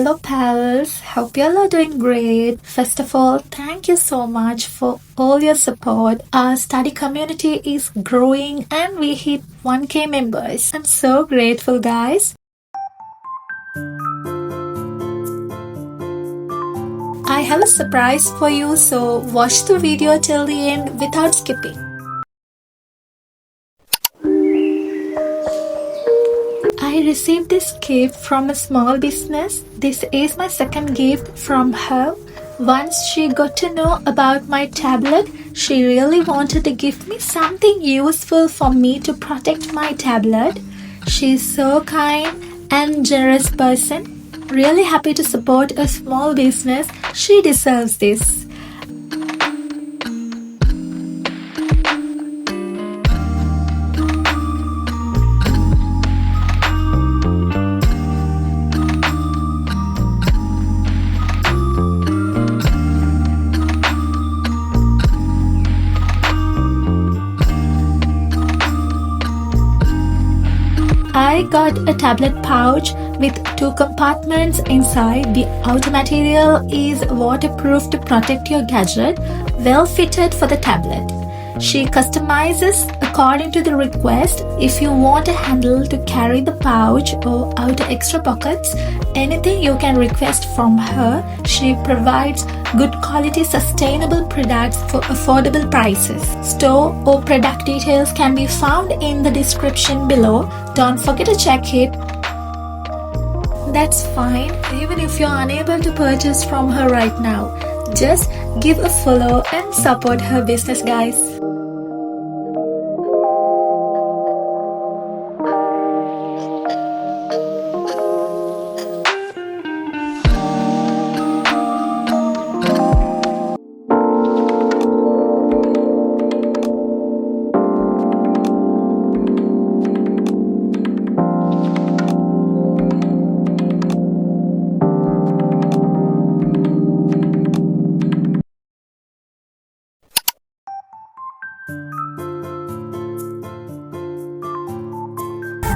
Hello, pals. Hope you all are doing great. First of all, thank you so much for all your support. Our study community is growing and we hit 1K members. I'm so grateful, guys. I have a surprise for you, so watch the video till the end without skipping. I received this gift from a small business. This is my second gift from her. Once she got to know about my tablet, she really wanted to gift me something useful for me to protect my tablet. She's so kind and generous person. Really happy to support a small business. She deserves this. I got a tablet pouch with 2 compartments inside. The outer material is waterproof to protect your gadget, well fitted for the tablet. She customizes according to the request. If you want a handle to carry the pouch or outer extra pockets, anything you can request from her. She provides good quality sustainable products for affordable prices. Store or product details can be found in the description below. Don't forget to check it. That's fine, even if you're unable to purchase from her right now. Just give a follow and support her business, guys.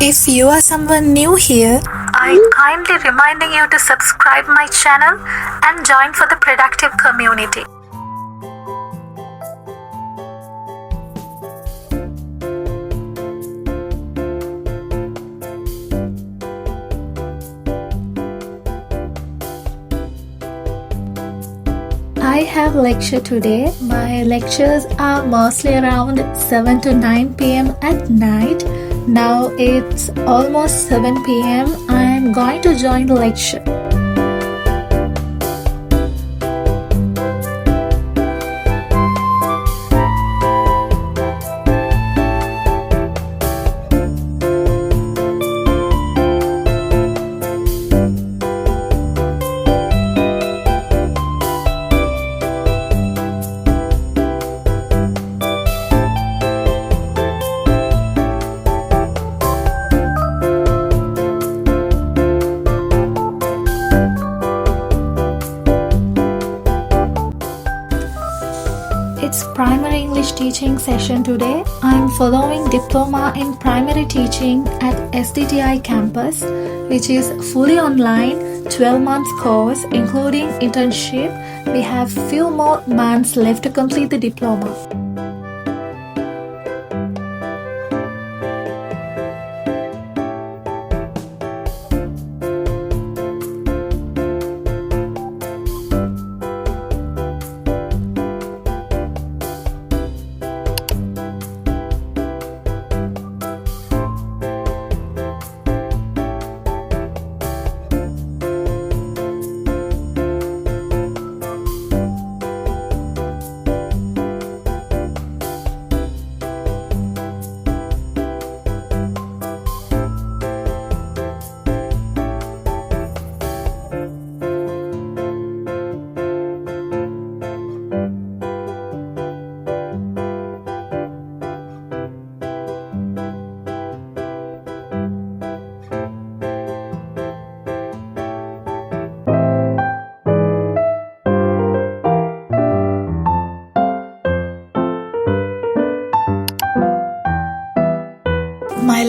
If you are someone new here, I'm kindly reminding you to subscribe my channel and join for the productive community. I have lecture today. My lectures are mostly around 7 to 9 p.m. at night. Now it's almost 7 p.m. I am going to join the lecture. It's primary English teaching session today. I'm following Diploma in Primary Teaching at SDTI campus, which is fully online, 12 months course including internship. We have few more months left to complete the diploma.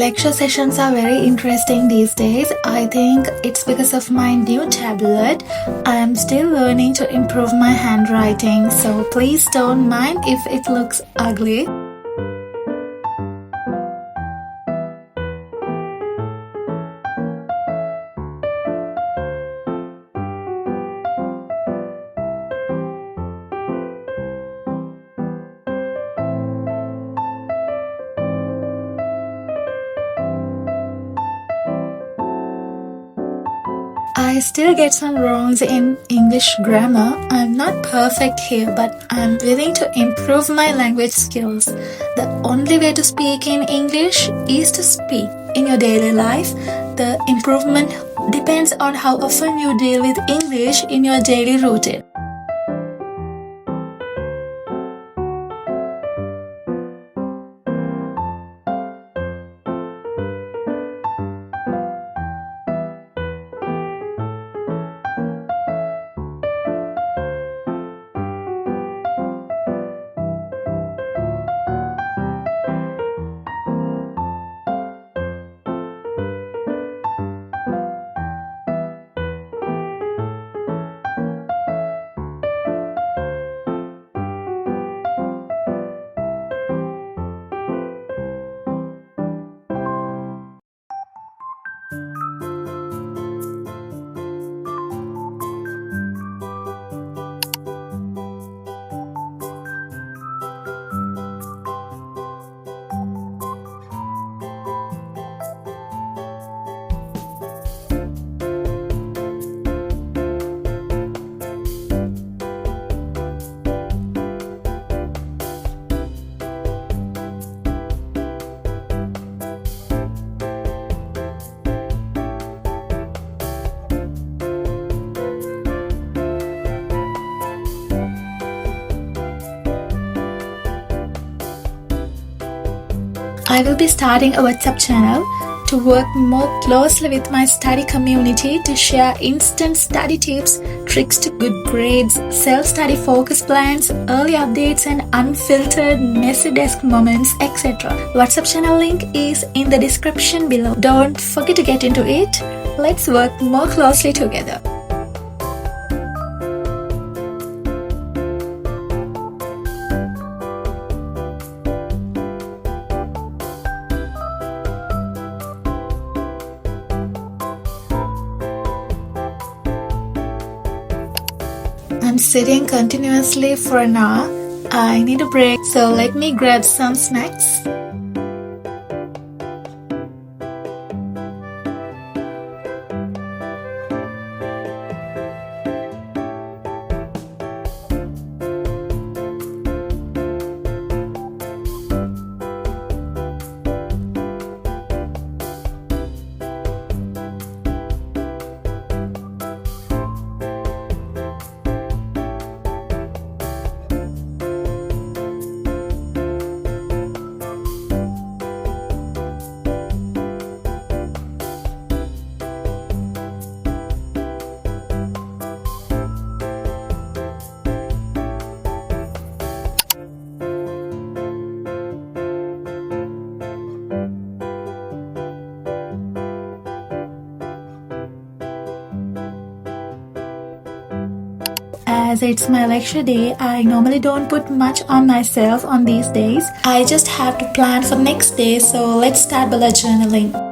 lecture sessions are very interesting these days. I think it's because of my new tablet. I am still learning to improve my handwriting, so please don't mind if it looks ugly. I still get some wrongs in English grammar. I'm not perfect here, but I'm willing to improve my language skills. The only way to speak in English is to speak in your daily life. The improvement depends on how often you deal with English in your daily routine. I will be starting a WhatsApp channel to work more closely with my study community to share instant study tips, tricks to good grades, self-study focus plans, early updates and unfiltered messy desk moments, etc. WhatsApp channel link is in the description below. Don't forget to get into it. Let's work more closely together. I'm sitting continuously for an hour. I need a break, so let me grab some snacks. As it's my lecture day, I normally don't put much on myself on these days. I just have to plan for next day, so let's start bullet journaling.